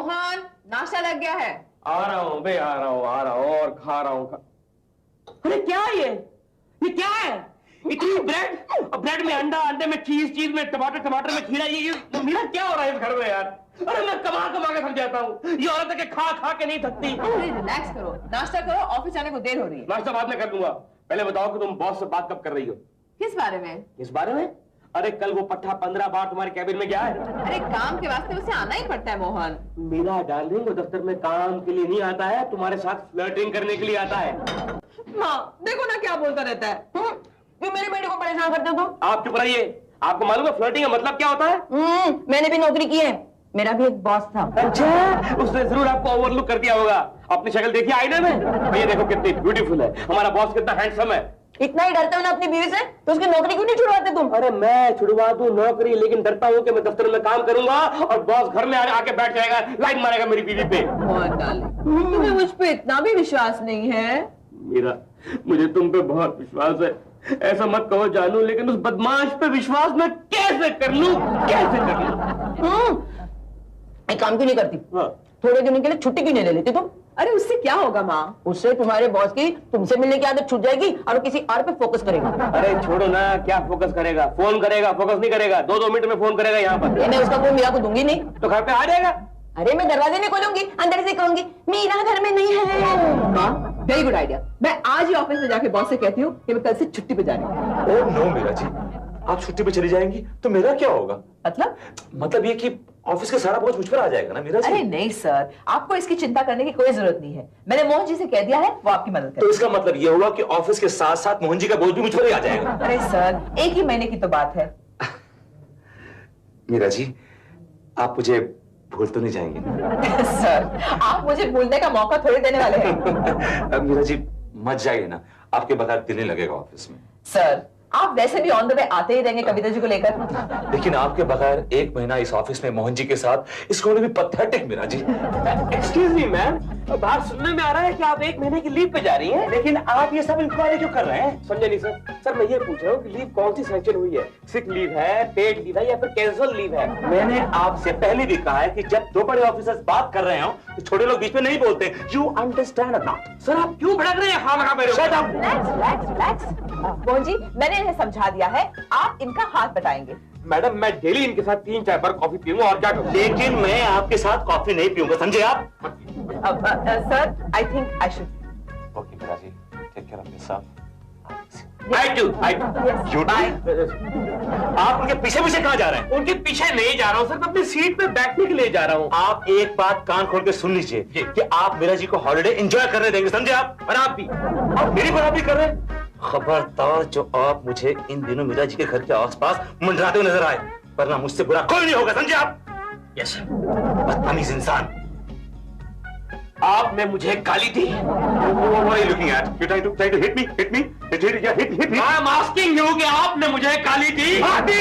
मोहन, नाश्ता लग गया है। आ रहा हूँ बे, आ रहा हूँ और खा रहा हूँ। अरे क्या ये क्या है? इतनी ब्रेड में अंडा, अंडे में चीज में टमाटर में खीरा, ये मेरा क्या हो रहा है इस घर में यार? अरे मैं कमा के थक जाता हूँ। ये औरत है कि खा के नहीं थकती। अरे रिलैक्स करो, नाश्ता करो, ऑफिस जाने को देर हो रही है। नाश्ता बाद में कर लूंगा, पहले बताओ कि तुम बॉस से बात कब कर रही हो? किस बारे में? किस बारे में? अरे कल वो पट्टा 15 बार तुम्हारे कैबिन में गया है। अरे काम के वास्ते उसे आना ही पड़ता है मोहन। मेरा डार्लिंग, वो दफ्तर में काम के लिए नहीं आता है, तुम्हारे साथ फ्लर्टिंग करने के लिए आता है। माँ देखो ना क्या बोलता रहता है। क्यों मेरे बेटे को परेशान करते हो तुम? आप चुप रहिए। आपको मालूम है फ्लर्टिंग का मतलब क्या होता है? मैंने भी नौकरी की है, मेरा भी एक बॉस था। अच्छा, उसने जरूर आपको ओवरलुक कर दिया होगा। अपनी शक्ल देखिए आईने में, ये देखो कितनी ब्यूटीफुल है, हमारा बॉस कितना हैंडसम है। इतना ही डरते हो ना अपनी बीवी से, तो उसकी नौकरी क्यों नहीं छुड़वाते तुम? अरे मैं छुड़वा दूं नौकरी, लेकिन डरता हूँ कि मैं दफ्तर में काम करूंगा और बॉस घर में आके बैठ जाएगा, लाइन मारेगा मेरी बीवी पे। तुम्हें मुझ पे इतना भी विश्वास नहीं है? मीरा, मुझे तुम पे बहुत विश्वास है। ऐसा मत कहो जानू, लेकिन उस बदमाश पे विश्वास मैं कैसे कर लूं? एक काम क्यों नहीं करती? थोड़े दिनों के लिए छुट्टी क्यों नहीं ले लेती तुम? अरे उससे क्या होगा माँ? उससे तुम्हारे बॉस की तुमसे मिलने की आदत छूट जाएगी और वो किसी और पे फोकस करेगा। अरे छोड़ो ना, क्या फोकस करेगा? फोन करेगा, फोकस नहीं करेगा। 2-2 मिनट में फोन करेगा यहाँ पर। मैं उसका फोन मीरा को दूंगी नहीं तो घर पे आ जाएगा। अरे मैं दरवाजे नहीं खोलूंगी, अंदर से कहूंगी मीरा घर में नहीं है। माँ वेरी गुड आइडिया, मैं आज ही ऑफिस में जाके बॉस से कहती हूँ कि मैं कल से छुट्टी पे जा रही हूँ। ओह नो मीरा जी, आप छुट्टी पे चली जाएंगी तो मेरा क्या होगा? मतलब ये कि ऑफिस का सारा बोझ मुझ पर आ जाएगा ना मीरा जी? अरे नहीं सर, आपको इसकी चिंता करने की कोई जरूरत नहीं है। मैंने मोहन जी से कह दिया है, वो आपकी मदद करेंगे। तो इसका मतलब ये हुआ कि ऑफिस के साथ साथ मोहन जी का बोझ भी मुझ पर ही आ जाएगा? अरे सर, एक ही महीने की तो बात है। मीरा जी, आप मुझे भूल तो नहीं जाएंगे? सर, आप मुझे भूलने का मौका थोड़ी देने वाले हैं। मीरा जी मत जाइए ना, आपके बगैर दिल नहीं लगेगा ऑफिस में। सर, आप वैसे भी ऑन द वे आते ही रहेंगे कविता जी को लेकर। लेकिन आपके बगैर 1 महीना इस ऑफिस में मोहन जी के साथ इसको भी pathetic Meera ji. Excuse me ma'am, बाहर सुनने में आ रहा है कि आप 1 महीने की लीव पे जा रही हैं, लेकिन आप ये सब इंक्वायरी क्यों कर रहे हैं? समझे नहीं सर। सर मैं ये पूछ रहा हूँ कि लीव कौन सी सैंक्शन हुई है? सिक लीव है, पेड लीव है या फिर कैजुअल लीव है? मैंने आपसे पहले भी कहा है कि जब 2 बड़े ऑफिसर्स बात कर रहे हो तो छोटे लोग बीच में नहीं बोलते। यू अंडरस्टैंड ना? सर आप क्यों भड़क रहे हैं? मोहन जी, मैंने इन्हें समझा दिया है, आप इनका हाथ बटाएंगे। मैडम मैं डेली इनके साथ 3-4 बार कॉफी पीऊंगा और क्या करूं? लेकिन मैं आपके साथ कॉफी नहीं पीऊंगा, समझे आप? Sir, I think I should. Okay Meera ji, take care of yourself. I do. आप उनके पीछे पीछे कहाँ जा रहे हैं? उनके पीछे नहीं जा रहा हूँ सर, मैं अपनी सीट पे बैठने के लिए जा रहा हूँ। आप एक बात कान खोल के सुन लीजिए कि आप मीरा जी को हॉलिडे एंजॉय करने देंगे, समझे आप? और आप भी, आप मेरी बराबरी कर रहे हैं? खबरदार जो आप मुझे इन दिनों मीरा जी के घर के आसपास मंडराते हुए नजर आए, वरना मुझसे बुरा कोई नहीं होगा, समझे आप? यस बदतमीज इंसान। आपने मुझे गाली दी। What are you looking at? You trying to hit me? Hit me? Hit me? I'm asking you कि आपने मुझे गाली दी। हाँ दी।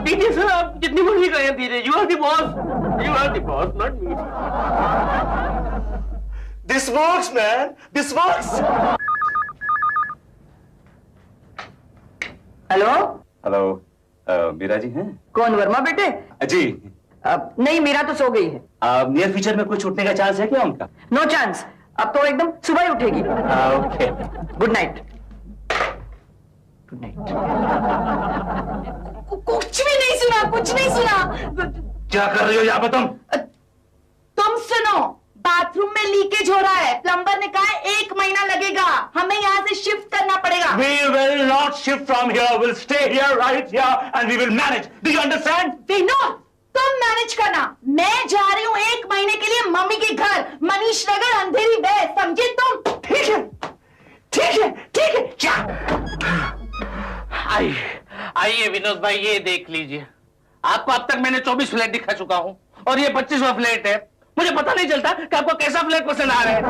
दीजिए सर, आप जितनी मर्जी करें दीजिए। You are the boss. You are the boss, not me. This works, man. This works. Hello hello, Meera ji हैं? कौन, वर्मा बेटे? जी। नहीं, मीरा तो सो गई है। नियर फ्यूचर में कुछ उठने का चांस है क्या उनका? नो चांस, अब तो एकदम सुबह ही उठेगी। Okay, good night. Good night. कुछ भी नहीं सुना, कुछ नहीं सुना। क्या कर रही हो यहाँ पर तुम? तुम सुनो, बाथरूम में लीकेज हो रहा है, प्लम्बर ने कहा 1 महीना लगेगा, हमें यहाँ से शिफ्ट करना पड़ेगा। We will not shift from here. We'll stay here, right here, and we will manage. Do you understand? Vinod, तुम मैनेज करना, मैं जा रही हूँ 1 महीने के लिए मम्मी के घर, मनीष नगर, अंधेरी वे, समझे तुम? ठीक है, ठीक है, ठीक है। क्या? आइए विनोद भाई, ये देख लीजिए। आपको अब तक मैंने 24 फ्लैट दिखा चुका हूँ और ये 25वां फ्लैट है। मुझे पता नहीं चलता कि आपको कैसा फ्लैट पसंद आ रहा है।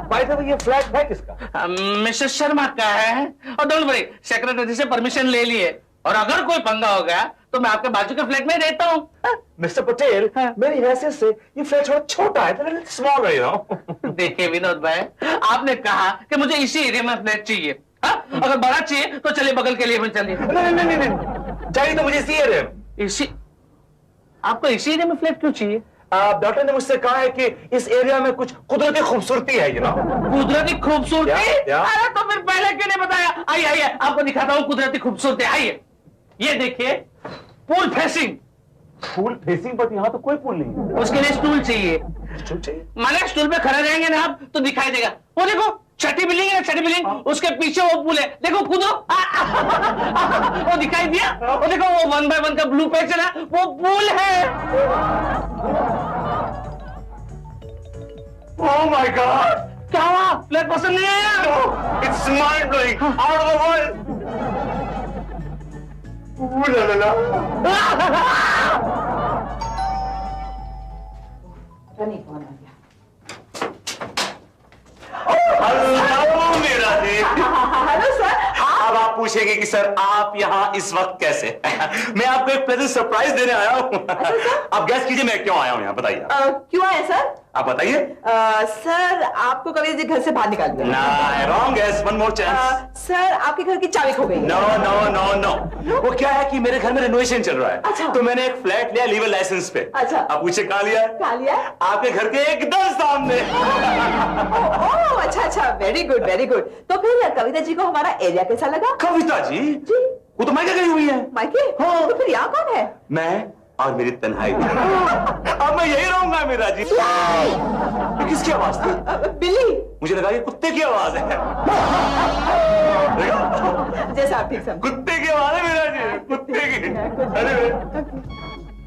बाय द वे, ये फ्लैट है किसका? मिसेस शर्मा का है। और डोंट वरी, सेक्रेटरी से परमिशन ले लिए, और अगर कोई पंगा हो गया तो मैं आपके बाजू के फ्लैट में रहता हूँ। मिस्टर पटेल, मेरी हैसियत से ये फ्लैट थोड़ा छोटा है, स्मॉल है ना। देखिए विनोद भाई, आपने कहा कि मुझे इसी एरिया में फ्लैट चाहिए। अगर बड़ा चाहिए तो चलिए बगल के लिए में चलिए। नहीं, चाहिए तो मुझे इसी एरिया में। इसी, आपको इसी एरिया में फ्लैट क्यों चाहिए? डॉक्टर ने मुझसे कहा है कि इस एरिया में कुछ कुदरती खूबसूरती है कुदरती खूबसूरती? या? अरे तो फिर पहले क्यों नहीं बताया? आइए आइए, आपको दिखाता हूँ कुदरती खूबसूरती। आइए, ये देखिए, पूल फेसिंग। Pool facing? पर यहाँ तो कोई पूल नहीं है। उसके लिए स्टूल चाहिए। स्टूल चाहिए? माने स्टूल पे खड़े रहेंगे ना आप तो दिखाई देगा। वो देखो छठी बिल्डिंग है, छठी बिल्डिंग, उसके पीछे वो पुल है, देखो कूदो। वो दिखाई दिया? वो देखो वो 1 by 1 का ब्लू पेज है ना, वो पुल है। ओह माय गॉड! क्या हुआ? फ्लैट पसंद नहीं आया? It's mind blowing, out of the world. कौन आ गया? हेलो मेरा देव। Hello sir. अब आप पूछेंगे कि सर आप यहाँ इस वक्त कैसे? मैं आपको एक प्रेजेंट सरप्राइज देने आया हूँ। आप गैस कीजिए मैं क्यों आया हूँ यहाँ, बताइए। क्यों आए सर? आप बताइए। सर आपको कभी जी घर से बाहर निकाल दिया? ना, wrong gas, one more chance. Sir आपके घर की चाबी खो गई? नो नो नो नो, वो क्या है कि मेरे घर में रेनोवेशन चल रहा है। अच्छा। तो मैंने एक फ्लैट लिया लीगल लाइसेंस पे। अच्छा। आप पूछे कहाँ लिया? कहाँ लिया? आपके घर के एकदम सामने। ओह अच्छा अच्छा, वेरी गुड वेरी गुड। तो फिर कविता जी को हमारा एरिया कैसा लगा? कविता जी? जी। वो तो मायके गई हुई है। मायके? हाँ। तो फिर यहाँ कौन है? मैं और मेरी तन्हाई। अब मैं यही रहूंगा मेरा जी। ये किसकी आवाज थी? बिल्ली। मुझे लगा ये कुत्ते की आवाज है। जैसा आप ठीक समझे। कुत्ते की आवाज है मेरा जी, कुत्ते की। अरे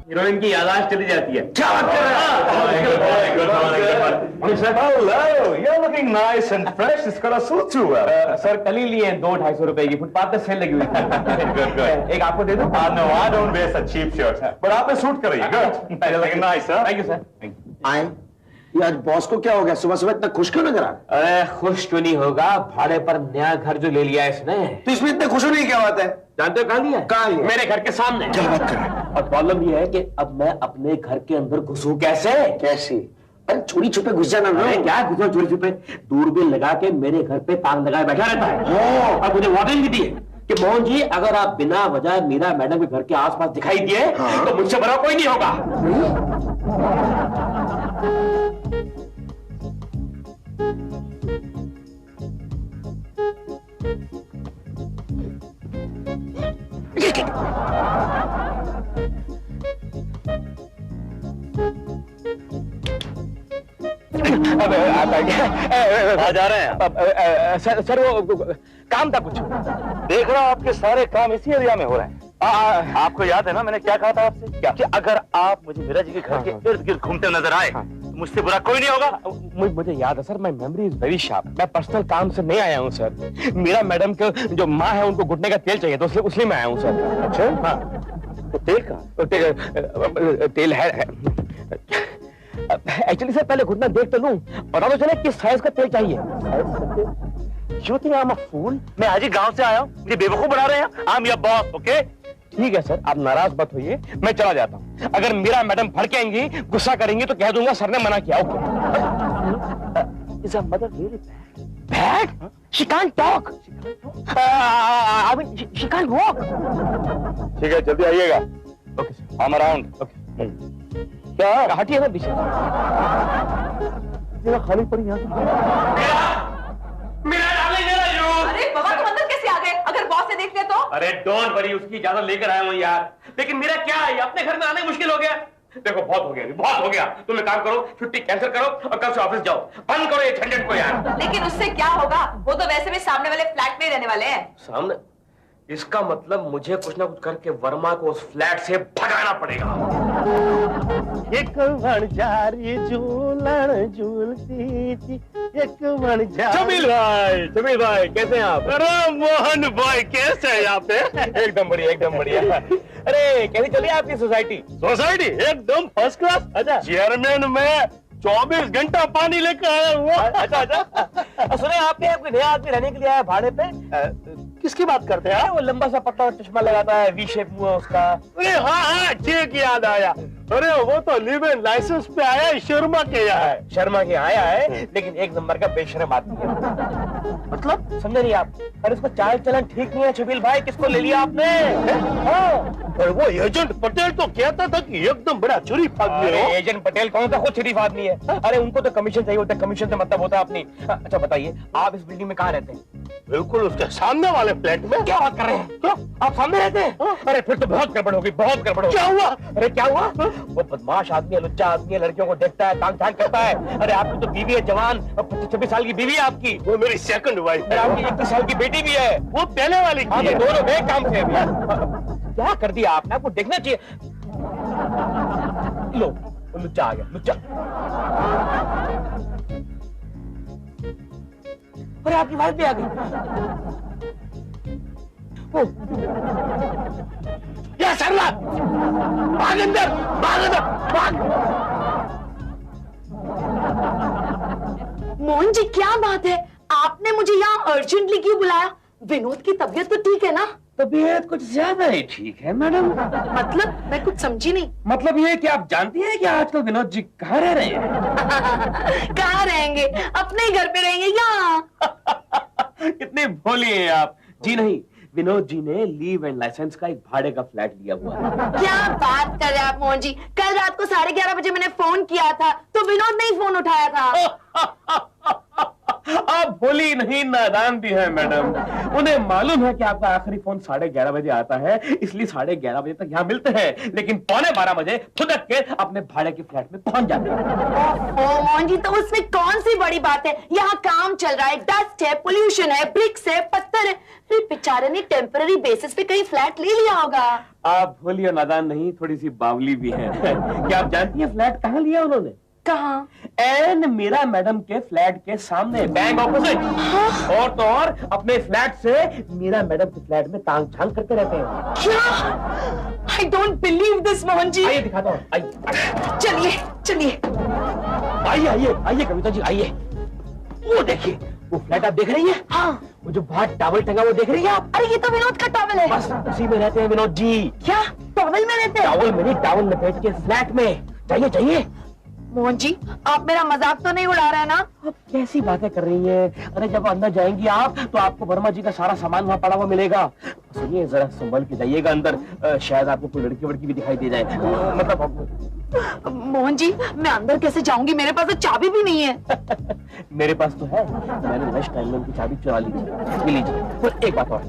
हीरोइन की याददाश्त चली जाती है। क्या बात कर रहे हैं? You're looking nice and fresh. This color suits you well. Sir कल ही लिए 200-250 रुपए की, फुटपाथ पे सेल लगी हुई थी। एक आपको दे दूं? No, I don't wear such cheap shirts. But आप पे सूट कर रही है। Good. You're looking nice, huh? Thank you sir. आए ये आज बॉस को क्या हो गया? सुबह सुबह इतना खुश क्यों नजर आ रहा? अरे खुश क्यों नहीं होगा, भाड़े पर नया घर जो ले लिया है इसने। तो इसमें इतने खुश होने की क्या बात है? जानते हो कहाँ लिया? कहाँ लिया? मेरे घर के सामने। क्या बात कर रहे हैं? और प्रॉब्लम ये है कि अब मैं अपने घर के अंदर घुसूं कैसे? कैसे? अरे चोरी छुपे घुस जाना ना। अरे क्या घुसो चोरी छुपे, दूरबीन लगा के मेरे घर पे ताला लगाए बैठा रहता है। अब मुझे वार्निंग भी दी है कि मोहन जी अगर आप बिना वजह मीरा मैडम के घर के आसपास दिखाई दिए तो मुझसे बड़ा कोई नहीं होगा। आ जा रहे हैं। सर वो काम था कुछ। देख रहा हूँ आपके सारे काम इसी एरिया में हो रहे हैं। आपको याद है ना मैंने क्या कहा था आपसे? क्या? कि अगर आप मुझे मीरा जी के घर के इर्द गिर्द घूमते नजर आए तो मुझसे बुरा कोई नहीं होगा। मुझे याद है sir, my memory is very sharp. मैं पर्सनल काम से नहीं आया हूँ सर। मीरा मैडम के जो माँ है उनको घुटने का तेल चाहिए, तो इसलिए मैं आया हूँ सर। अच्छा, हाँ। तो तेल कहाँ? तेल है। एक्चुअली सर पहले घुटना देख तो लूं, पता तो चले किस साइज का तेल चाहिए। You think I'm a fool? मैं आज ही गांव से आया हूँ, मुझे बेवकूफ बना रहे हैं। I'm your boss, okay? ठीक है सर, आप नाराज मत होइए, मैं चला जाता हूँ। अगर मीरा मैडम भड़केंगी, गुस्सा करेंगी तो कह दूंगा सर ने मना किया। Is her mother really bad? Bad? She can't talk. I mean, she can't walk. ठीक है, जल्दी आइएगा। Okay sir. I'm around. Okay. क्या? हटिए ना पीछे। जगह खाली पड़ी यहाँ। मेरा डार्लिंग जरा यूं। अरे बाबा तुम अंदर कैसे आ गए? अगर बॉस ने देख लिया तो? अरे डोंट वरी, उसकी इजाजत लेकर आया हूँ यार। लेकिन मेरा क्या है, अपने घर में आने मुश्किल हो गया। देखो बहुत हो गया, बहुत हो गया। तुम एक काम करो, छुट्टी कैंसिल करो और कल से ऑफिस जाओ। बंद करो ये झंझट को यार। लेकिन उससे क्या होगा? वो तो वैसे भी सामने वाले फ्लैट में ही रहने वाले हैं। सामने? इसका मतलब मुझे कुछ ना कुछ करके वर्मा को उस फ्लैट से भगाना पड़ेगा। एक वणझारी झूलन झूलती थी, एक वणझारी। जमील भाई कैसे हैं आप? अरे मोहन भाई कैसे हैं आप? एकदम बढ़िया, एकदम बढ़िया। अरे कैसी चली आपकी सोसाइटी? सोसाइटी एकदम फर्स्ट क्लास। अच्छा। चेयरमैन में 24 घंटा पानी लेकर आया हुआ। अच्छा अच्छा। सुने आपके यहाँ कोई नया आदमी रहने के लिए आया भाड़े पे? किसकी बात करते हैं? वो लंबा सा पतला चश्मा लगाता है, वी शेप हुआ उसका। अरे हाँ हाँ ठीक याद आया, अरे वो तो लिव इन लाइसेंस पे आया है, शर्मा के यहाँ है। शर्मा के आया है, लेकिन एक नंबर का बेशरम आदमी है। मतलब समझे नहीं आप? अरे उसका चाल चलन ठीक नहीं है छबील भाई, किसको ले लिया आपने? हाँ, और वो एजेंट पटेल तो कहता था कि एकदम बड़ा शरीफ आदमी है। एजेंट पटेल कौन सा खुद शरीफ आदमी है? अरे उनको तो कमीशन चाहिए होता है, कमीशन से मतलब होता है अपनी। अच्छा बताइए, आप इस बिल्डिंग में कहाँ रहते हैं? बिल्कुल उसके सामने वाले फ्लैट में। क्या बात कर रहे हैं? तो आप सामने रहते हैं? अरे फिर तो बहुत गड़बड़ होगी, बहुत गड़बड़ होगी। क्या हुआ? अरे क्या हुआ? वो बदमाश आदमी है, लुच्चा आदमी है, लड़कियों को देखता है, तांग झांग करता है। अरे आपकी तो बीवी है जवान, 25-26 साल की बीवी है आपकी। वो मेरी सेकंड वाइफ है। आपकी 21 साल की बेटी भी है। वो पहले वाली की है। दोनों में काम से क्या कर दिया आपने? आपको देखना चाहिए। लो लुच्चा आ गया, लुच्चा। अरे आपकी वाइफ भी आ गई। या सरला, भाग अंदर, भाग अंदर, भाग। मोहन जी क्या बात है, आपने मुझे यहाँ अर्जेंटली क्यों बुलाया? विनोद की तबीयत तो ठीक है ना? तबीयत कुछ ज्यादा ही ठीक है मैडम। मतलब मैं कुछ समझी नहीं। मतलब ये कि आप जानती हैं कि आजकल विनोद जी कहाँ रह रहे हैं? कहाँ रहेंगे? अपने ही घर पे रहेंगे यहाँ। कितने भोली हैं आप। जी नहीं, विनोद जी ने लीव एंड लाइसेंस का एक भाड़े का फ्लैट लिया हुआ है। क्या बात कर रहे हैं आप मोहन जी? कल रात को 11:30 बजे मैंने फोन किया था तो विनोद ने ही फोन उठाया था। आप भोली नहीं नादान भी है मैडम। उन्हें मालूम है कि आपका आखिरी फोन 11:30 बजे आता है, इसलिए 11:30 बजे तक यहाँ मिलते हैं, लेकिन 11:15 बजे फुदक के अपने भाड़े के फ्लैट में पहुंच जाते हैं। ओ मोहन जी, तो उसमें कौन सी बड़ी बात है? यहाँ काम चल रहा है, डस्ट है, पोल्यूशन है, ब्रिक्स है, पत्थर है। फिर बेचारे ने टेम्पररी बेसिस पे कहीं फ्लैट ले लिया होगा। आप भोली और नादान नहीं, थोड़ी सी बावली भी है। क्या आप जानती है फ्लैट कहाँ लिया उन्होंने? कहाँ? एन मीरा मैडम के फ्लैट के सामने, बैंक ऑपोजिट। और तो और अपने फ्लैट से मीरा मैडम के फ्लैट में तांग झांग करते रहते हैं। क्या? I don't believe this Mohan ji. आइए दिखाता हूँ, आइए। चलिए चलिए। आइए आइए आइए कविता जी आइए। वो देखिए, वो फ्लैट आप देख रही है? हाँ। वो जो बाहर टॉवल टंगा वो देख रही है आप? अरे ये तो विनोद का टॉवल है। बस उसी में रहते हैं विनोद जी। क्या टॉवल में रहते हैं? टॉवल में नहीं, टॉवल लपेट के फ्लैट में। चाहिए चाहिए। मोहन जी आप मेरा मजाक तो नहीं उड़ा रहे हैं ना? आप कैसी बातें कर रही हैं? अरे जब अंदर जाएंगी आप तो आपको वर्मा जी का सारा सामान वहाँ पड़ा हुआ मिलेगा। सुनिए जरा संभल के जाइएगा अंदर, शायद आपको कोई लड़की वड़की भी दिखाई दे जाए। मतलब मोहन जी मैं अंदर कैसे जाऊंगी? मेरे पास तो चाबी भी नहीं है। मेरे पास तो है, मैंने लंच टाइम में उनकी चाबी चुरा ली थी। लीजिए। और एक बात और,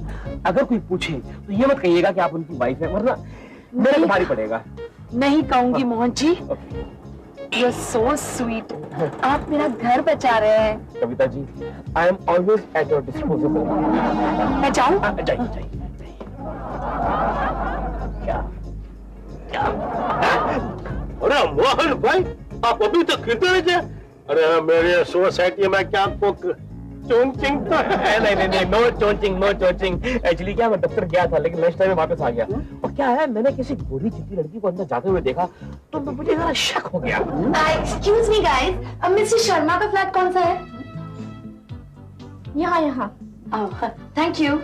अगर कोई पूछे तो ये मत कहिएगा कि आप उनकी वाइफ है, वरना मेरे को भारी पड़ेगा। नहीं कहूंगी Mohan ji. You're so sweet. आप मेरा घर बचा रहे हैं। Kavita ji, I am always at your disposal. मैं जाऊं? जाइए जाइए। क्या क्या? अरे मोहन भाई, आप अभी तक किधर गए? अरे मेरे सोसाइटी में क्या आपको चोंचिंग तो है? नहीं, नो चोंचिंग, नो चोंचिंग। एक्चुअली क्या, मैं दफ्तर गया था लेकिन लंच टाइम में वापस आ गया। और क्या है, मैंने किसी गोरी चिट्टी लड़की को अंदर जाते हुए देखा तो मुझे जरा शक हो गया। Excuse me guys, mister Sharma का फ्लैट कौन सा है? यहाँ यहाँ। Thank you.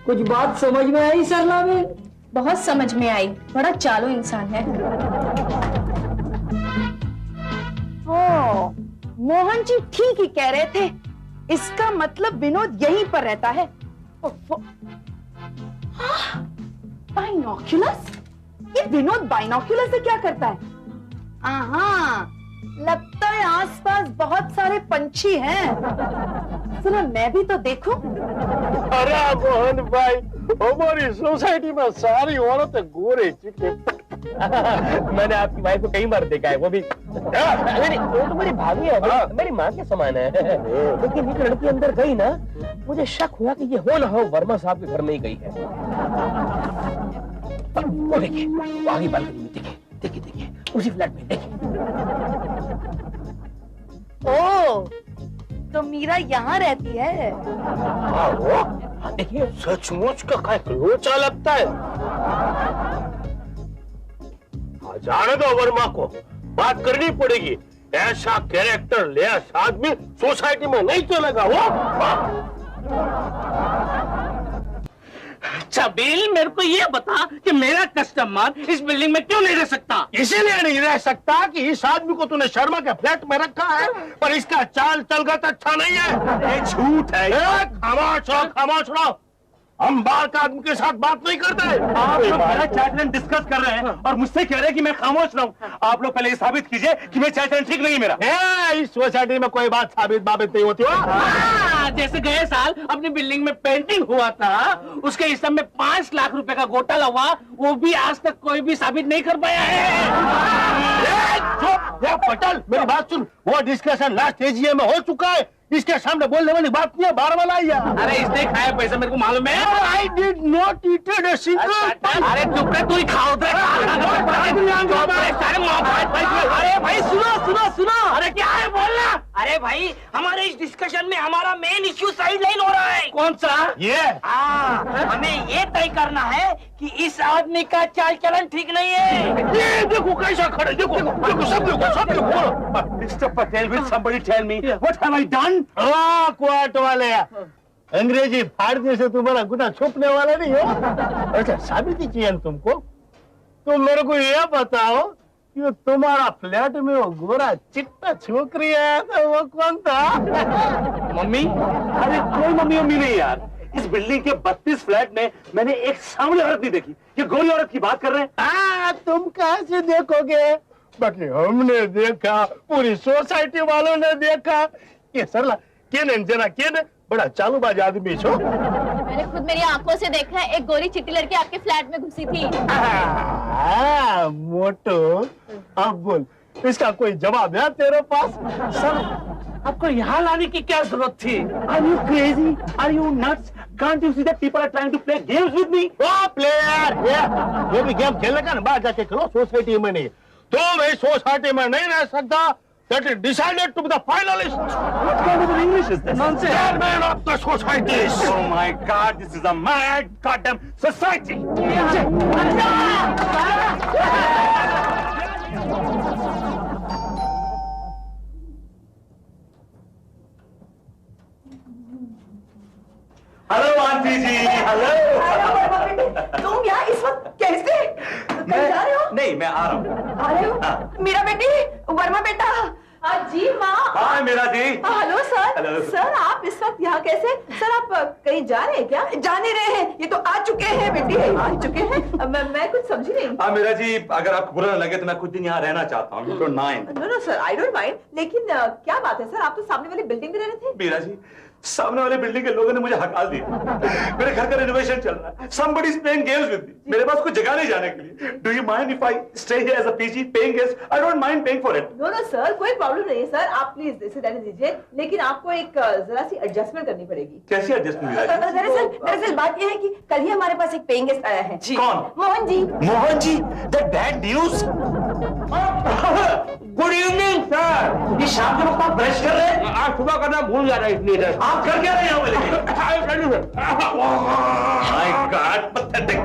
कुछ बात समझ में आई सरला में? बहुत समझ में आई, बड़ा चालू इंसान है। ओ, मोहन जी ठीक ही कह रहे थे, इसका मतलब विनोद यहीं पर रहता है। बाइनोक्यूलस? ये विनोद बाइनोक्यूलस से क्या करता है? लगता है आसपास बहुत सारे पंछी हैं। सुनो मैं भी तो देखूं। अरे मोहन भाई, हमारी सोसाइटी में सारी औरतें गोरे चिट्टे। मैंने आपकी वाइफ को कई बार देखा है, वो भी वो तो मेरी भाभी है, मेरी माँ के समान है। लेकिन ये लड़की अंदर गई ना, मुझे शक हुआ कि ये हो ना हो वर्मा साहब के घर में ही गई है। वो देखिए, वो आगे बालकनी में, देखिए देखिए उसी फ्लैट में देखिए। ओ, तो मीरा यहाँ रहती है? हाँ देखिए। सचमुच का काय लोचा लगता है। जाने दो वर्मा को, बात करनी पड़ेगी। ऐसा कैरेक्टर लेस आदमी सोसाइटी में नहीं चलेगा। वो छबील, मेरे को ये बता कि मेरा कस्टमर इस बिल्डिंग में क्यों नहीं रह सकता? इसीलिए नहीं रह सकता कि इस आदमी को तूने शर्मा के फ्लैट में रखा है, पर इसका चाल चलगत अच्छा नहीं है। ये झूठ है। खामोश रहो, खामोश रहो। हम बाहर का आदमी के साथ बात नहीं करते। आप लोग मेरा चाय चलन डिस्कस कर रहे हैं और मुझसे कह रहे हैं कि मैं खामोश रहूं। आप लोग पहले ये साबित कीजिए कि मैं चाय चलन ठीक नहीं है मेरा। इस सोसाइटी में कोई बात साबित नहीं होती हो। जैसे गए साल अपनी बिल्डिंग में पेंटिंग हुआ था, उसके हिसाब में 5 लाख रुपए का घोटाला हुआ, वो भी आज तक कोई भी साबित नहीं कर पाया है। पटल, मेरी बात सुन, वो डिस्कशन लास्ट एजीएम में हो चुका है। इसके सामने बोलने वाली बात नहीं है, बार वाला ही है। अरे इसने खाया पैसा मेरे को मालूम है। I did not eat a single। अरे चुप रहे, तू ही खाओ। अरे भाई सुनो। अरे क्या है बोलना? अरे भाई, हमारे इस डिस्कशन में हमारा मेन इश्यू साइड लाइन हो रहा है। कौन सा? ये हमें ये तय करना है कि इस आदमी का चाल चलन ठीक नहीं है। ये देखो कैसा खड़े, देखो सब देखो। Mister Patel, will somebody tell me what have I done? क्वार्ट वाले अंग्रेजी फाड़ने से तुम्हारा गुनाह छुपने वाला नहीं हो। अच्छा, साबिती चाहिए तुमको? तुम मेरे को ये बताओ कि तुम्हारा फ्लैट में वो गोरा चिट्टा छोकरी है, तो वो कौन था? मम्मी? अरे कोई मम्मी नहीं यार। इस बिल्डिंग के 32 फ्लैट में मैंने एक सामने औरत नहीं देखी। ये गोरी औरत की बात कर रहे हैं? तुम कहाँ से देखोगे? बाकी हमने देखा, पूरी सोसाइटी वालों ने देखा। ये सरला केने बड़ा चालूबाज आदमी छो। मैंने खुद मेरी आंखों से देखा है, एक गोरी चिट्टी लड़की आपके फ्लैट में घुसी थी। मोटो, अब बोल, इसका कोई जवाब है तेरे पास? सर, आपको यहाँ लाने की क्या जरूरत थी? Are you crazy? Are you nuts? Can't you see that people are trying to play games with me? Player, ये भी गेम खेलने का ना, बाहर जाके खेलो, सोसाइटी में नहीं। तुम इस सोसाइटी में नहीं रह सकता। That is decided to be the finalist. What kind of English is this? Nonsense. Chairman of the societies. Oh my God, this is a mad goddamn society. Hello aunty ji, hello. तुम यहाँ इस वक्त कैसे? कहीं जा रहे हो? नहीं, मैं आ रहा हूँ। आ रहे हो? मीरा बेटी, वर्मा बेटा। जी माँ। Hi Meera ji. Hello sir. Hello. Sir, आप इस वक्त यहाँ कैसे? सर, आप कहीं जा रहे हैं क्या? जा नहीं रहे हैं, ये तो आ चुके हैं बेटी, आ चुके हैं। मैं कुछ समझी नहीं। हाँ मीरा जी, अगर आपको बुरा न लगे तो मैं कुछ दिन यहाँ रहना चाहता हूँ। You don't mind? No sir, I don't mind. लेकिन क्या बात है सर, आप तो सामने वाली बिल्डिंग में रह रहे थे। मीरा जी, सामने वाले बिल्डिंग के लोगों ने मुझे हटा दिया। मेरे घर का रिनोवेशन चल रहा है। Somebody is playing games with me. मेरे पास कोई जगह नहीं जाने के लिए। Do you mind if I stay here as a PG paying guest? I don't mind paying for it. No sir, कोई प्रॉब्लम नहीं है सर, आप प्लीज इसे रहने दीजिए। लेकिन आपको एक जरा सी एडजस्टमेंट करनी पड़ेगी। कैसी एडजस्टमेंट मीरा जी? दरअसल बात यह है कि कल ही हमारे पास एक पेइंग गेस्ट आया है। कौन? Mohan ji. Mohan ji, that bad news? Good evening sir. ये शाम के वक्त आप ब्रश कर रहे हैं? आज सुबह करना भूल जा रहा है इसलिए। आप कर क्या रहे हैं? My God, pathetic.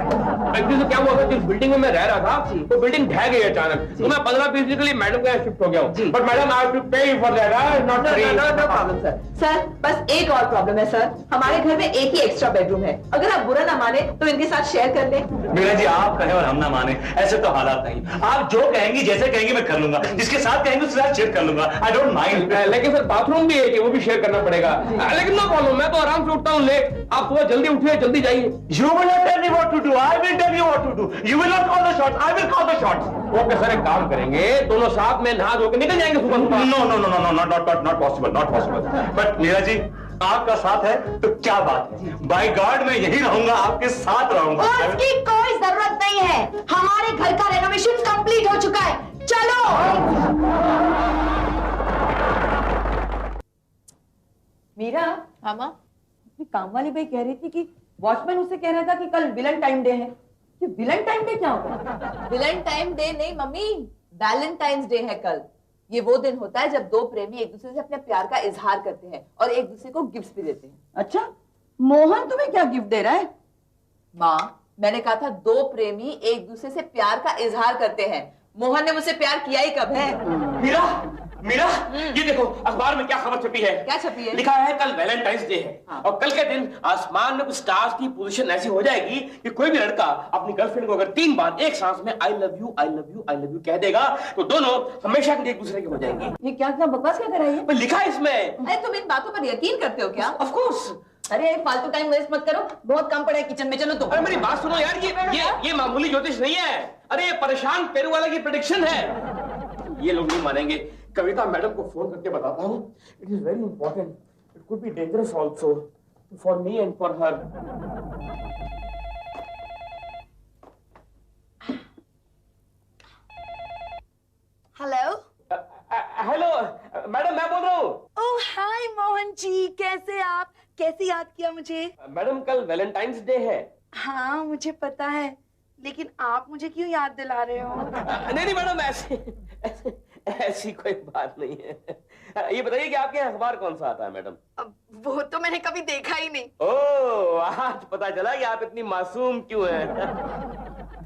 एक्चुअली तो क्या हुआ था, जिस बिल्डिंग में मैं रह रहा था वो बिल्डिंग ढह गई अचानक, तो मैं 15-20 के लिए मैडम के यहाँ शिफ्ट हो गया हूँ। But madam, I have to pay for that, not free. No problem sir. Sir, बस एक और प्रॉब्लम है सर, हमारे घर में एक ही एक्स्ट्रा बेडरूम है। अगर आप बुरा ना माने तो इनके साथ शेयर कर लें। मीरा जी, आप कहें और हम ना माने, ऐसे तो हालात नहीं। आप जो कहेंगी, जैसे कहेंगी मैं कर लूंगा। जिसके साथ कहेंगे उसके साथ शेयर कर लूंगा। आई डोंट माइंड। लेकिन सर, बाथरूम भी है कि वो भी शेयर करना पड़ेगा। लेकिन नो प्रॉब्लम, मैं तो आराम से उठता हूँ लेट। आप सुबह जल्दी उठिए, जल्दी जाइए। You will not tell me what to do. I will tell you what to do. You will not call the shots. I will call the shots. Okay sir, एक काम करेंगे, दोनों साथ में नहा धो के निकल जाएंगे सुबह सुबह। Not possible. But Meera ji, आपका साथ है तो क्या बात है। बाय गॉड, मैं यही रहूंगा, आपके साथ रहूंगा। उसकी कोई जरूरत नहीं है, हमारे घर का रेनोवेशन कंप्लीट हो चुका है। चलो। मीरा। हाँ माँ। अपनी काम वाली भाई कह रही थी कि वॉचमैन उसे कह रहा था कि कल विलेंटाइन डे है। ये विलेंटाइन डे क्या होगा? विलेंटाइन डे नहीं मम्मी, वैलेंटाइन्स डे है कल। ये वो दिन होता है जब दो प्रेमी एक दूसरे से अपने प्यार का इजहार करते हैं और एक दूसरे को गिफ्ट भी देते हैं। अच्छा, मोहन तुम्हें क्या गिफ्ट दे रहा है? माँ, मैंने कहा था दो प्रेमी एक दूसरे से प्यार का इजहार करते हैं। मोहन ने मुझसे प्यार किया ही कब है? मीरा, मीरा, ये देखो अखबार में क्या खबर छपी है। क्या छपी है? लिखा है कल वैलेंटाइंस डे है। हाँ। और कल के दिन आसमान में कुछ स्टार्स की पोजीशन ऐसी हो जाएगी कि कोई भी लड़का अपनी गर्लफ्रेंड को अगर 3 बार एक सांस में आई love you I love you I love you कह देगा तो दोनों हमेशा के लिए एक दूसरे के हो जाएंगे। ये क्या क्या बकवास क्या कर रही है? लिखा है इसमें। अरे तुम इन बातों पर यकीन करते हो क्या? Of course. अरे फालतू टाइम वेस्ट मत करो, बहुत काम पड़ा है किचन में, चलो तो। अरे मेरी बात सुनो यार, ये मामूली ज्योतिष नहीं है। अरे ये परेशान पेरू वाला की प्रेडिक्शन है। ये लोग नहीं मानेंगे। कविता मैडम को फोन करके बताता हूँ। It is very important, it could be dangerous also for me and for her. Hello hello madam, मैं बोल रहा हूँ। ओह हाय मोहन जी, कैसे आप? कैसे याद किया मुझे? मैडम कल वैलेंटाइंस डे है। हाँ मुझे पता है, लेकिन आप मुझे क्यों याद दिला रहे हो? नहीं मैडम, ऐसी कोई बात नहीं है। ये बताइए कि आपके यहाँ अखबार कौन सा आता है मैडम? अब वो तो मैंने कभी देखा ही नहीं। ओह, आज पता चला कि आप इतनी मासूम क्यों हैं।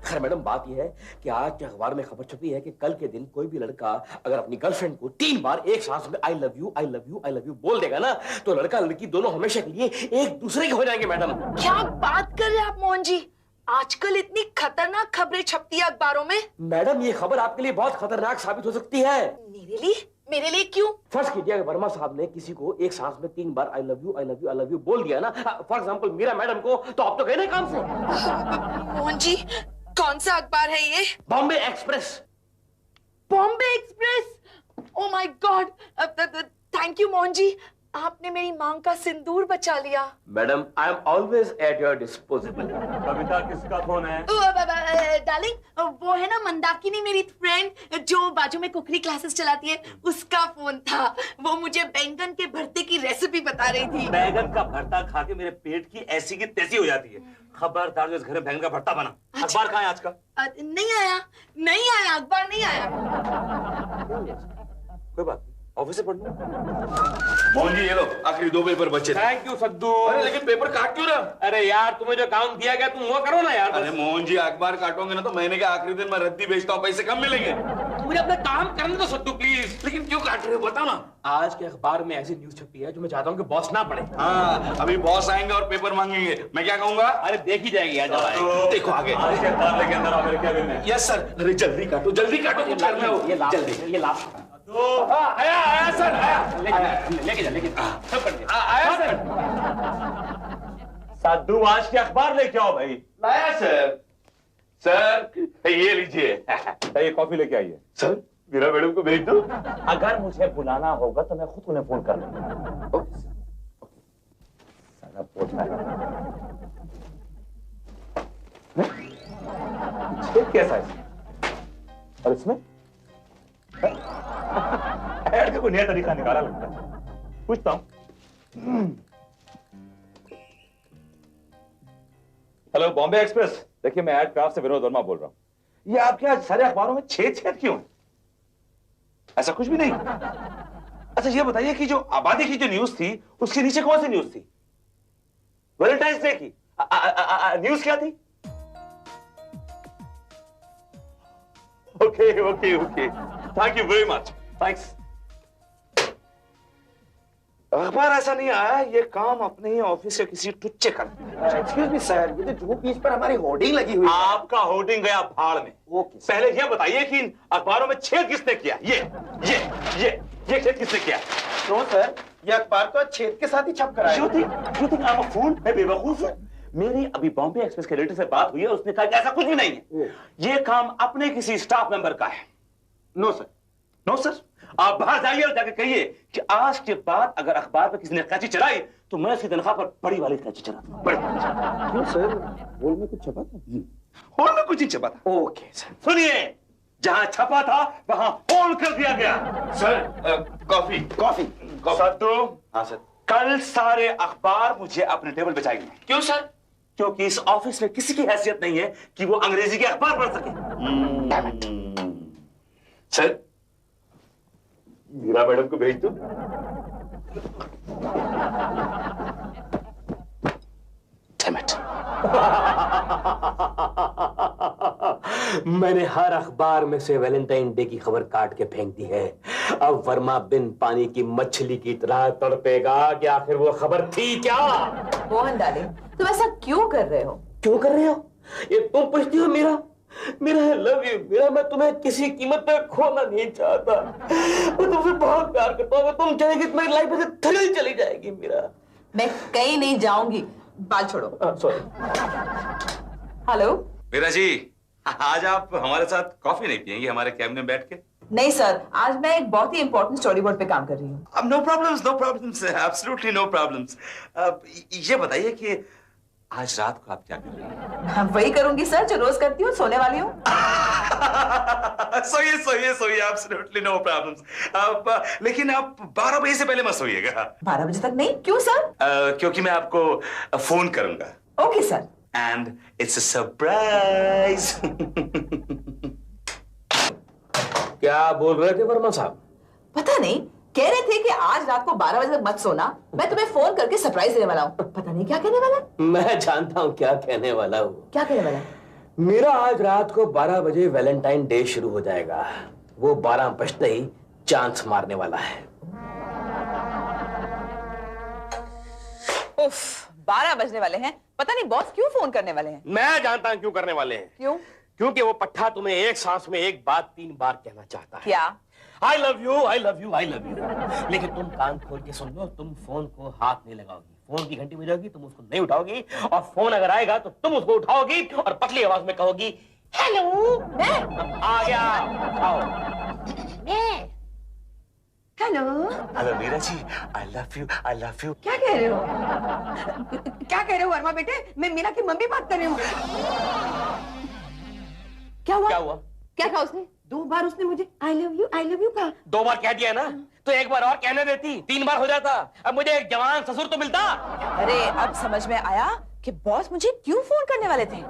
खैर मैडम, बात यह है कि आज के अखबार में खबर छपी है कि कल के दिन कोई भी लड़का अगर अपनी गर्लफ्रेंड को 3 बार एक सांस में आई love you I love you I love you बोल देगा ना तो लड़का लड़की दोनों हमेशा के लिए एक दूसरे के हो जाएंगे मैडम। क्या बात कर रहे हैं आप मोहन जी? आजकल इतनी खतरनाक खबरें छपती है अखबारों में। मैडम ये खबर आपके लिए बहुत खतरनाक साबित हो सकती है। मेरे लिए? मेरे लिए क्यों? फर्ज कीजिए कि वर्मा साहब ने किसी को एक सांस में 3 बार I love you I love you I love you बोल दिया ना, फॉर एग्जाम्पल मीरा मैडम को, तो आप तो गए ना काम से। मोहन जी कौन सा अखबार है ये? Bombay Express. Bombay Express? Oh my god, thank you Mohan ji, आपने मेरी मांग का सिंदूर बचा लिया। Madam I am always at your disposable. Kavita किसका फोन है? डार्लिंग वो है ना मंदाकिनी, मेरी फ्रेंड जो बाजू में कुकरी क्लासेस चलाती है, उसका फोन था। वो मुझे बैंगन के भरते की रेसिपी बता रही थी। बैंगन का भरता खा के मेरे पेट की ऐसी की तैसी हो जाती है। खबरदार जो इस घर में बैंगन का भरता बना। अखबार कहाँ है आज का? नहीं आया अखबार नहीं आया। कोई बात नहीं, ऑफिस से पढ़ लूं। मोहन जी ये लो, आखिरी 2 पेपर बचे। Thank you Saddu. अरे लेकिन पेपर काट क्यों रहा? अरे यार तुम्हें जो काम दिया गया तुम वो करो ना यार। अरे मोहन जी अखबार काटोगे ना तो महीने के आखिरी दिन मैं रद्दी बेचता हूँ, पैसे कम मिलेंगे। मुझे अपना काम करने दो सद्दू प्लीज। लेकिन क्यों काट रहे हो बताओ ना। आज के अखबार में ऐसी न्यूज छपी है जो मैं चाहता हूँ कि बॉस ना पढ़े। हाँ, अभी बॉस आएंगे और पेपर मांगेंगे, मैं क्या कहूँगा? अरे देख ही जाएगी यार। तो देखो आगे लेके अंदर आओ मेरे कैबिन में। Yes sir. अरे जल्दी काटो जल्दी काटो, कुछ करना हो। जल्दी, ये लास्ट। आया सर, आया। लेके जा सब कर दिया। आया सर। साधु आज के अखबार लेके आओ भाई। लाया सर। सर ये लीजिए, ये कॉफी लेके आइए। सर मीरा मैडम को भेज दो। अगर मुझे बुलाना होगा तो मैं खुद उन्हें फोन कर लूंगा। सारा पोछा है कैसा है? और इसमें ऐड का कोई नया तरीका निकाला लगता है। पूछता हूं। हेलो बॉम्बे एक्सप्रेस, देखिए मैं एड क्राफ्ट से विनोद वर्मा बोल रहा हूं। ये आपके आज सारे अखबारों में छेद क्यों है? ऐसा कुछ भी नहीं। अच्छा ये बताइए कि जो आबादी की जो न्यूज थी उसके नीचे कौन सी न्यूज थी? वैलेंटाइंस डे की न्यूज क्या थी? Okay okay okay, thank you very much, thanks. अखबार ऐसा नहीं आया, ये काम अपने ही ऑफिस से किसी टुच्चे कर। एक्सक्यूज मी सर, ये तो जूहू बीच पर हमारी होर्डिंग लगी हुई है। आपका होर्डिंग गया भाड़ में। ओके पहले ये बताइए कि इन अखबारों में छेद किसने किया? ये छेद किसने किया? तो सर ये अखबार तो छेद के साथ ही छप कर आया। You think I'm a fool? मैं बेवकूफ हूं? मेरी अभी बॉम्बे एक्सप्रेस के एडिटर से बात हुई है, उसने कहा कि ऐसा कुछ भी नहीं है। ये काम अपने किसी स्टाफ मेंबर का है। नो सर, नो सर, आप बाहर जाइए और जाकर कहिए कि आज के बाद अगर अखबार पर किसी ने कैची चलाई तो मैं उसकी तनख्वाह पर बड़ी वाली कैची चलाता हूं। क्यों सर, होल में कुछ छपा था? होल में कुछ ही छपा था। Okay sir. सुनिए, जहां छपा था वहां होल कर दिया गया। Sir coffee coffee Saddu. हाँ सर। कल सारे अखबार मुझे अपने टेबल पे चाहिए। क्यों सर? क्योंकि इस ऑफिस में किसी की हैसियत नहीं है कि वो अंग्रेजी के अखबार पढ़ सके। सर मीरा मैडम को भेज दो। मैंने हर अखबार में से वैलेंटाइन डे की खबर काट के फेंक दी है। अब वर्मा बिन पानी की मछली की तरह तड़पेगा कि आखिर वो खबर थी क्या। मोहन डार्लिंग, तुम ऐसा क्यों कर रहे हो? क्यों कर रहे हो? ये तुम पूछती हो मेरा लव यू मेरा, मैं तुम्हें किसी कीमत पर खोना नहीं चाहता। मैं तुमसे बहुत प्यार करता हूँ। तुम चाहेगी तो मेरी लाइफ में से थ्रिल चली जाएगी मेरा। मैं कहीं नहीं जाऊंगी। बाल छोड़ो। सॉरी। हेलो मीरा जी, आज आप हमारे साथ कॉफी नहीं पियेंगी हमारे कैबिन में बैठ के? नहीं सर, आज मैं एक बहुत ही इंपॉर्टेंट स्टोरी बोर्ड पे काम कर रही हूँ। अब no problems, absolutely no problems. ये बताइए कि आज रात को आप क्या कर रही हैं? वही करूंगी सर जो रोज करती हूँ, सोने वाली हूँ। सोइए, एब्सोल्युटली नो प्रॉब्लम्स। लेकिन आप 12 बजे से पहले मत सोइएगा। 12 बजे तक नहीं? क्यों सर? क्योंकि मैं आपको फोन करूंगा। Okay sir. And it's a surprise. क्या बोल रहे थे वर्मा साहब? पता नहीं, कह रहे थे कि आज रात को 12 बजे तक मत सोना, मैं तुम्हें फोन करके सरप्राइज देने वाला हूँ। पता नहीं क्या कहने वाला है। मैं जानता हूँ क्या कहने वाला हूँ। क्या कहने वाला है? मेरा आज रात को 12 बजे वैलेंटाइन डे शुरू हो जाएगा। वो 12 बजते ही चांस मारने वाला है। उफ, 12 बजने वाले हैं। पता नहीं बॉस क्यों फोन करने वाले हैं। मैं जानता हूँ क्यों करने वाले हैं। क्यों? क्योंकि वो पट्टा तुम्हें एक सांस में एक बात 3 बार कहना चाहता है। क्या? I love you, I love you, I love you। लेकिन तुम कान खोल के सुन लो, तुम फोन को हाथ नहीं लगाओगी। फोन की घंटी बजाओगी, तुम उसको नहीं उठाओगी, और फोन अगर आएगा तो तुम उसको उठाओगी और पतली आवाज में कहोगी हेलो। मैं आ गया। आओ। Hello Meera ji, I love you। क्या कह रहे हो? क्या कह रहे हो वर्मा बेटे? मैं मीरा की मम्मी बात कर रही हूँ। क्या हुआ? क्या कहा उसने? 2 बार उसने मुझे I love you कहा। 2 बार कह दिया ना, तो एक बार और कहने देती, 3 बार हो जाता। अब मुझे एक जवान ससुर तो मिलता। अरे अब समझ में आया कि बॉस मुझे क्यों फोन करने वाले थे।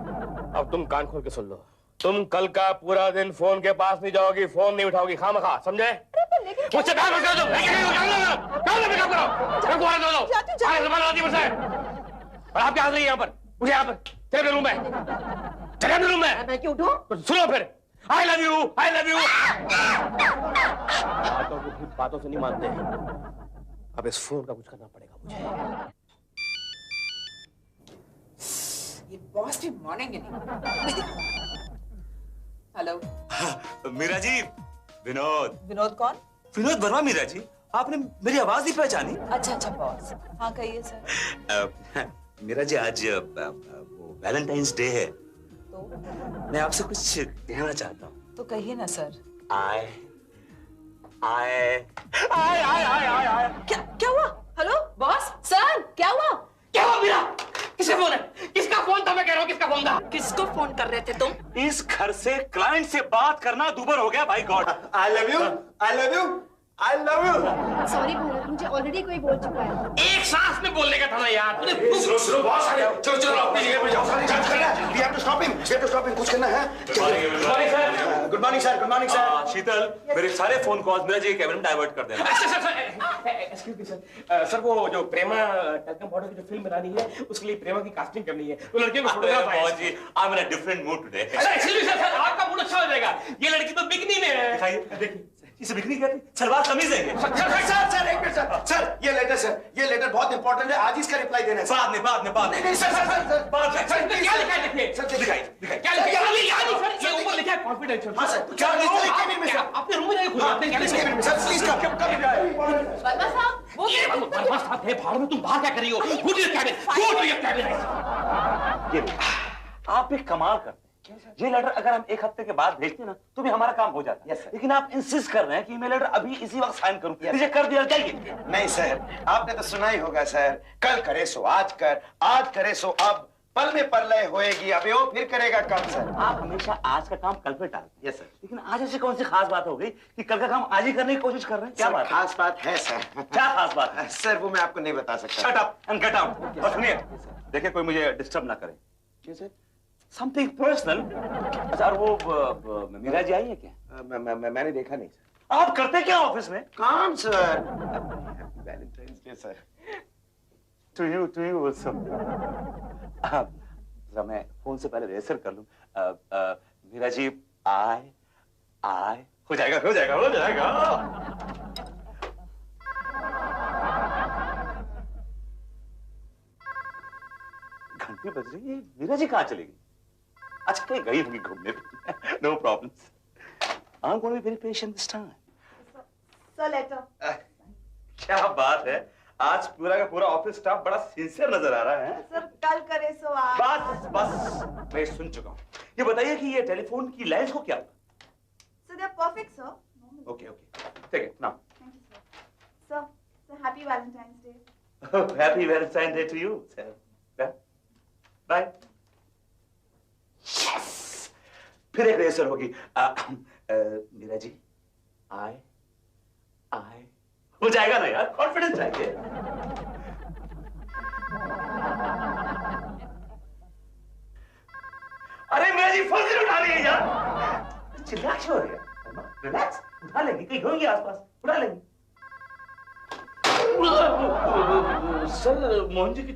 अब तुम कान खोल के सुन लो, तुम कल का पूरा दिन फोन के पास नहीं जाओगी, फोन नहीं उठाओगी, खामखा, समझे? मुझसे काम कर दो। और आप क्या हाल रही है यहाँ पर? मुझे यहाँ पर चले रूम में, चले रूम में। मैं क्यों उठूं? तो सुनो फिर, I love you। बातों से नहीं मानते। अब इस फोन का कुछ करना पड़ेगा मुझे। ये बॉस भी मानेंगे नहीं। हेलो मीरा जी, विनोद। विनोद कौन? विनोद वर्मा। मीरा जी, आपने मेरी आवाज नहीं पहचानी? अच्छा बॉस, हाँ कहिए सर। मीरा जी, आज वो वैलेंटाइंस डे है, तो मैं आपसे कुछ कहना चाहता हूँ। तो कहिए ना सर। क्या हुआ? हेलो बॉस, सर क्या हुआ? क्या हुआ मीरा? किसका फोन है? किसका फोन था? मैं कह रहा हूँ किसका फोन था? किसको फोन कर रहे थे तुम? इस घर से क्लाइंट से बात करना दूबर हो गया भाई God. I love you। Sorry Bharat, मुझे ऑलरेडी कोई बोल चुका है। एक सांस में बोलने का था ना यार। सुनो बॉस, चलो अपनी जगह पे जाओ। We have to stop him। कुछ करना है? Good morning sir. शीतल, मेरे सारे फोन कॉल्स मीरा जी के कैबिन में डाइवर्ट कर देना। Excuse me sir. सर वो जो प्रेमा टेलकम पाउडर की जो फिल्म बनानी है, उसके लिए प्रेमा की कास्टिंग करनी है, तो लड़कियों को फोटोग्राफ आया जी, I am in a different mood today. Excuse me sir, आपका मूड अच्छा हो जाएगा। ये लड़की तो बिकनी में है। दिखाइए, देखिए, इसे बिकनी कहते, सलवार कमीज है। सर एक मिनट सर, ये लेटर बहुत इंपॉर्टेंट है, आज ही इसका रिप्लाई देना है। बाद में। नहीं सर, क्या लिखा है? देखिए सर दिखाइए। क्या लिखा है? ये ऊपर लिखा है कॉन्फिडेंशियल। हाँ सर, क्या केबिन में सर? अपने रूम में जाके खुद आपने क्या लिखा है? सर प्लीज वर्मा साहब, वो वर्मा साहब है भाड़ में, तुम बाहर क्या कर रही हो? Go to your cabin, go to your cabin. आप एक कमाल करते हैं। ये लेटर अगर हम 1 हफ्ते के बाद भेजते ना तो भी हमारा काम हो जाता है। लेकिन आप इंसिस्ट कर रहे हैं कि मैं लेटर अभी इसी वक्त साइन करूं। मुझे कर दिया जाइए। नहीं सर, आपने तो सुना ही होगा सर, कल करे सो आज कर, आज करे सो अब, पल में परलय होएगी, अबे वो फिर करेगा कब सर? आप हमेशा आज का काम कल पे टालते हैं। Yes sir. लेकिन आज ऐसी कौन सी खास बात हो गई कि कल का काम आज ही करने की कोशिश कर रहे हैं? क्या बात? खास बात है सर। क्या खास बात है? सर वो मैं आपको नहीं बता सकता। Shut up and get out. और सुनिए, देखिए कोई मुझे डिस्टर्ब ना करे। कैसे? Something personal. अच्छा, वो मीरा जी आई है क्या? मैंने देखा नहीं सर। आप करते क्या ऑफिस में? काम sir. Valentine's Day sir. To you also. मैं फोन से पहले रिहर्सल कर लूं। मीरा जी, I हो जाएगा हो जाएगा हो जाएगा। घंटी बज रही है, मीरा जी कहाँ चली गई? अच्छा कहीं गई होंगी घूमने। No problem, I am going to be very patient this time. Sir letter. क्या बात है, आज पूरा का पूरा ऑफिस स्टाफ बड़ा सिंसियर नजर आ रहा है। सर कल करे सो आज। बस बस मैं सुन चुका हूँ। ये बताइए कि ये टेलीफोन की लाइन्स को क्या हुआ? Sir they are perfect sir. Okay okay take it now. Thank you sir. Sir happy Valentine's Day. Happy Valentine day to you sir. Bye. Yes, फिर एक रेसर होगी। मीरा जी आए हो जाएगा ना यार, कॉन्फिडेंस चाहिए। अरे मीरा जी फोन क्यों उठा रही है यार? चिल्ला क्यों हो रही है? रिलैक्स, उठा लेंगे, कहीं होंगे आसपास, उठा लेंगे। सर मोहन जी की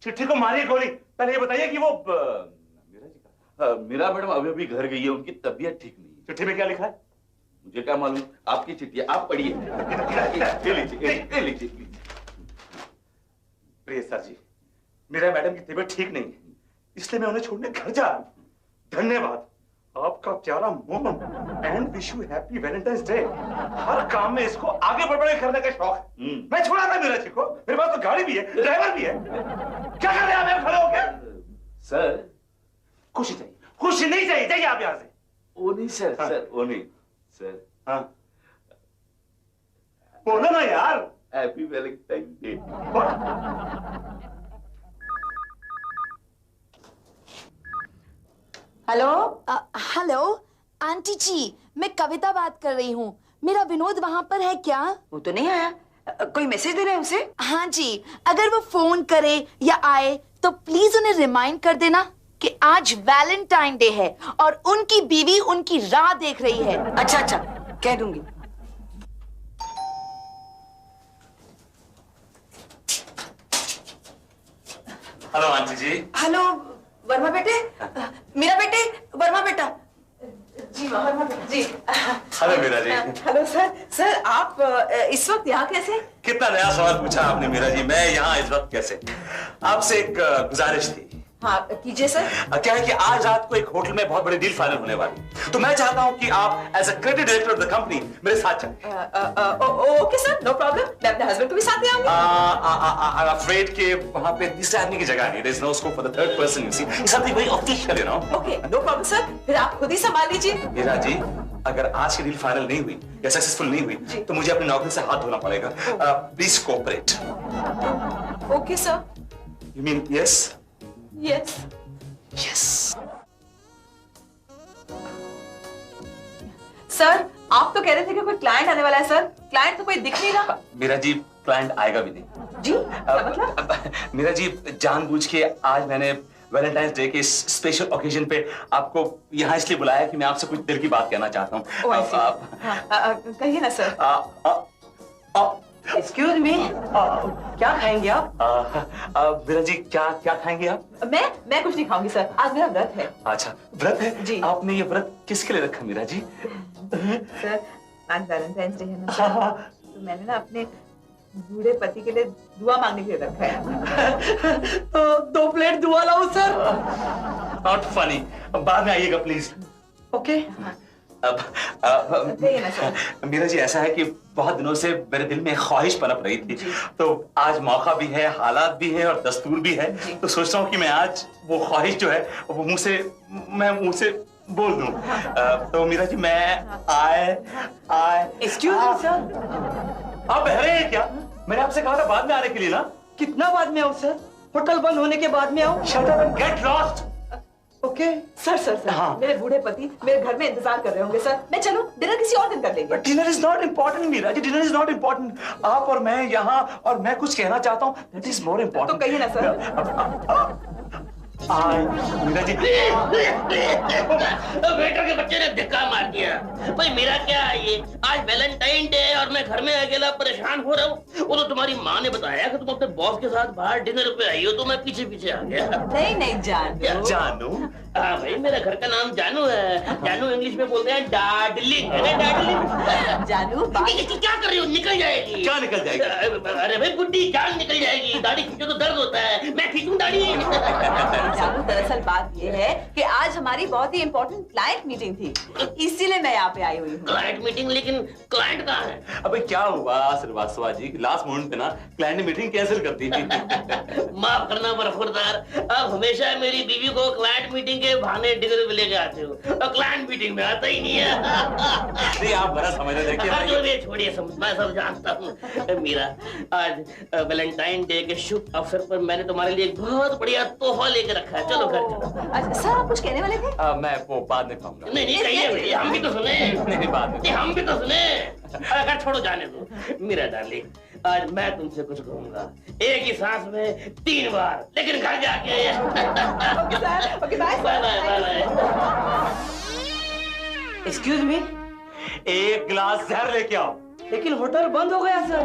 चिट्ठी को मारी गोली। पहले ये बताइए कि वो मीरा जी का। मीरा मैडम अभी अभी घर गई है, उनकी तबीयत ठीक नहीं है। चिट्ठी में क्या लिखा है? मुझे क्या मालूम, आपकी चिट्ठी है, आप पढ़िए। ले लीजिए प्लीज। प्रिय सर जी, मीरा मैडम की तबीयत ठीक नहीं है, इसलिए मैं उन्हें छोड़ने घर जा रहा हूं। धन्यवाद आपका प्यारा Mohan, and wish you happy Valentine's Day. हर काम में इसको आगे बढ़ करने का शौक है। मैं छोड़ा था मीरा जी को, मेरे पास तो गाड़ी भी है, ड्राइवर भी है। क्या कर रहे हैं आप खड़े होकर? सर खुशी चाहिए, खुशी नहीं चाहिए, जाइए आप यहाँ से। वो नहीं सर। हाँ। सर वो नहीं सर। हाँ बोलो ना यार। Happy Valentine Day. Hello. Hello aunty ji, मैं कविता बात कर रही हूँ। मेरा विनोद वहाँ पर है क्या? वो तो नहीं आया। कोई मैसेज देना है उसे? हाँ जी, अगर वो फोन करे या आए तो प्लीज उन्हें रिमाइंड कर देना कि आज वैलेंटाइन डे है और उनकी बीवी उनकी राह देख रही है। अच्छा अच्छा, कह दूंगी। Hello aunty ji. Hello Verma बेटे। मेरा बेटे, वर्मा बेटा। जी वर्मा बेटा जी। Hello Meera ji. Hello sir. Sir आप इस वक्त यहाँ कैसे? कितना नया सवाल पूछा आपने मीरा जी। मैं यहाँ इस वक्त कैसे? आपसे एक गुजारिश थी। हाँ कीजिए सर। क्या है कि आज रात को एक होटल में बहुत बड़ी डील फाइनल होने वाली, तो मैं चाहता हूँ कि आप as a creative director of the company मेरे साथ चलें। Okay sir, no problem. मैं अपने हस्बैंड को भी साथ ले आऊंगी। I'm afraid कि वहाँ पे तीसरे आदमी की जगह नहीं। There is no scope for the third person, you see. It's something very official, you know. Okay no problem sir, फिर आप खुद ही संभाल लीजिए। मीरा जी, अगर आज की डील फाइनल नहीं हुई या सक्सेसफुल नहीं हुई तो मुझे अपनी नौकरी से हाथ धोना पड़ेगा। Please cooperate. Okay sir. You mean yes? Yes. Yes. Sir आप तो कह रहे थे कि कोई क्लाइंट आने वाला है। सर क्लाइंट तो कोई दिख नहीं रहा। मीरा जी, क्लाइंट आएगा भी नहीं। जी क्या मतलब? मीरा जी, जानबूझ के आज मैंने वैलेंटाइंस डे के इस स्पेशल ओकेजन पे आपको यहाँ इसलिए बुलाया कि मैं आपसे कुछ दिल की बात कहना चाहता हूँ। कहिए ना सर। एक्सक्यूज मी, क्या खाएंगे आप? मीरा जी, क्या खाएंगे आप? मैं कुछ नहीं खाऊंगी सर, आज मेरा व्रत है। अच्छा व्रत है जी। आपने ये व्रत किसके लिए रखा मीरा जी? सर आज वैलेंटाइंस डे है ना सर, तो मैंने ना अपने बूढ़े पति के लिए दुआ मांगने के लिए रखा है। तो 2 प्लेट दुआ लाओ सर। नॉट फनी, बाद में आइएगा प्लीज। ओके। कहिए ना सर। मीरा जी, ऐसा है कि बहुत दिनों से मेरे दिल में ख्वाहिश पनप रही थी, तो आज मौका भी है, हालात भी है और दस्तूर भी है, तो सोच रहा हूँ कि मैं आज वो ख्वाहिश जो है वो मुंह से बोल दूं। तो मीरा जी, मैं आए एक्सक्यूज मी सर। आप बहरे हैं क्या? मैंने आपसे कहा था बाद में आने के लिए ना। कितना बाद में आओ सर? होटल बंद होने के बाद में आओ। Shut up and get lost. Okay. Sir हाँ। मेरे बूढ़े पति मेरे घर में इंतजार कर रहे होंगे सर। मैं चलूं? डिनर किसी और दिन कर लेंगे। Dinner is not important Meera ji, dinner is not important. आप और मैं यहाँ, और मैं कुछ कहना चाहता हूँ, दैट इज मोर इम्पोर्टेंट। तो कहिए ना सर। मीरा जी। वेटर के बच्चे ने धक्का मार दिया। भाई मेरा क्या है ये, आज वैलेंटाइन डे है और मैं घर में अकेला परेशान हो रहा हूँ। वो तो तुम्हारी माँ ने बताया कि तुम अपने बॉस के साथ बाहर डिनर पे आई हो, तो मैं पीछे पीछे आ गया। नहीं जानू। जानू? हाँ भाई, मेरा घर का नाम जानू है। जानू इंग्लिश में बोलते हैं डार्लिंग। डार्लिंग जानू क्या कर रही हो? निकल जाएगी। क्या निकल जाएगी? अरे भाई बुड्ढी, जान निकल जाएगी। दाढ़ी खींचो तो दर्द होता है, मैं खींचूं दाढ़ी। जानू, दरअसल बात ये है कि आज हमारी बहुत ही इम्पोर्टेंट क्लाइंट मीटिंग थी, इसीलिए मैं यहाँ पे आई हुई हूँ। Client meeting? लेकिन क्लाइंट कहाँ है? अबे क्या हुआ श्रीवास्तव जी, लास्ट मोमेंट पे ना क्लाइंट मीटिंग कैंसिल कर दी। माफ करना बरखुरदार, अब हमेशा मेरी बीवी को क्लाइंट मीटिंग के बहाने डिनर पे लेके आते हो और क्लाइंट मीटिंग में आता ही नहीं है। नहीं आप बड़ा समझ रहे देखिए। छोड़िए, मैं सब जानता हूँ। मीरा, आज वैलेंटाइन डे के शुभ अवसर पर मैंने तुम्हारे लिए एक बहुत बढ़िया तोहफा लेके रखा है। चलो घर चलो। अच्छा सर, आप कुछ कहने वाले थे? मैं वो बाद में कहूँगा। नहीं कहिए भैया, हम भी तो सुने। नहीं बाद में। हम भी तो सुने। अगर छोड़ो, जाने दो। मेरा डार्लिंग, आज मैं तुमसे कुछ कहूंगा, एक ही सांस में 3 बार, लेकिन घर जाके। Okay bye. एक्सक्यूज मी, एक गिलास जहर लेके आओ। लेकिन होटल बंद हो गया सर।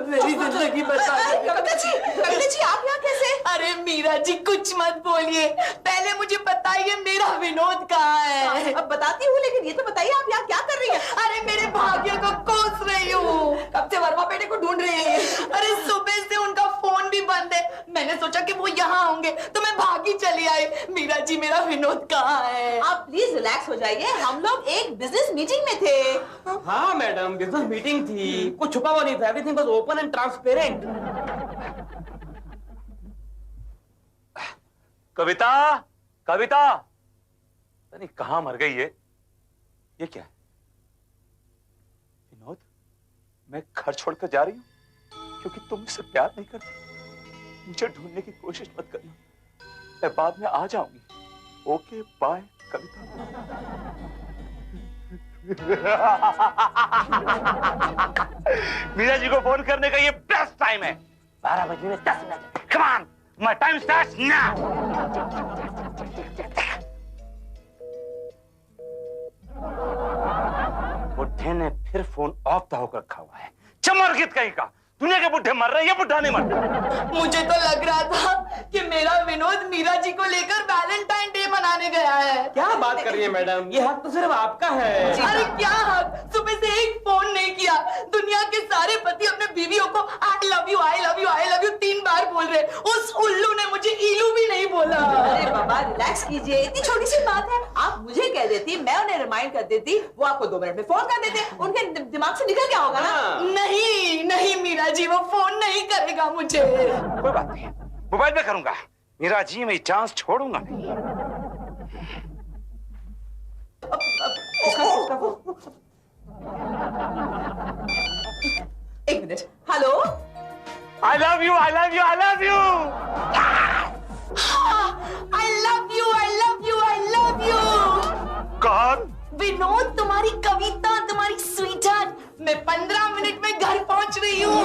मेरी जिंदगी बता। कविता जी आप यहाँ कैसे? अरे मीरा जी, कुछ मत बोलिए, पहले मुझे बताइए मेरा विनोद कहाँ है? अब बताती हूँ, लेकिन ये तो बताइए आप यहाँ क्या कर रही हैं? अरे मेरे भाग्य को कोस रही हूँ। कब से वर्मा बेटे को ढूंढ रही है? अरे सुबह से उनका फोन भी बंद है, मैंने सोचा कि वो यहाँ होंगे तो मैं भागी चली आई। मीरा जी, मेरा विनोद कहाँ है? आप प्लीज रिलैक्स हो जाइए, हम लोग एक बिजनेस मीटिंग में थे। हाँ मैडम, बिजनेस मीटिंग थी, कुछ छुपा हुआ नहीं था, everything was open and transparent. Kavita, Kavita, नहीं कहाँ मर गई ये क्या है? विनोद, मैं घर छोड़कर जा रही हूँ क्योंकि तुम मुझसे प्यार नहीं करती। मुझे ढूंढने की कोशिश मत करना, मैं बाद में आ जाऊंगी। ओके बाय कविता। मीरा जी को फोन करने का ये बेस्ट टाइम है। 12 बजने में 10 minute. Come on, my time starts now. बुढ़े ने फिर फोन ऑफ होकर रखा हुआ है। चमरगित कहीं का, दुनिया के बुढ़े मर रहे हैं, ये बुढ़ा नहीं मर रहा। मुझे तो लग रहा था कि मेरा विनोद मीरा जी को लेकर वैलेंटाइन डे मनाने गया है। क्या बात कर रही है मैडम, ये हक तो सिर्फ आपका है। अरे क्या हक, सुबह से एक फोन नहीं किया। दुनिया के सारे पति अपने बीवियों को आई love you, I love you, I love you 3 बार बोल रहे, उस उल्लू ने मुझे इलू भी नहीं बोला। अरे बाबा रिलैक्स कीजिए, इतनी छोटी सी बात है, आप मुझे कह देती, मैं उन्हें रिमाइंड कर देती, वो आपको 2 मिनट में फोन कर देते, उनके दिमाग से निकल गया होगा ना। नहीं मीरा जी, वो फोन नहीं करेगा मुझे। कोई बात नहीं, मोबाइल पे करूंगा। मीरा जी, मैं चांस छोड़ूंगा नहीं। एक minute, hello. I love you, I love you, I love you. I love you, I love you, I love you. कौन? विनोद, तुम्हारी कविता, तुम्हारी स्वीट हार्ट। मैं 15 मिनट में घर पहुंच रही हूँ।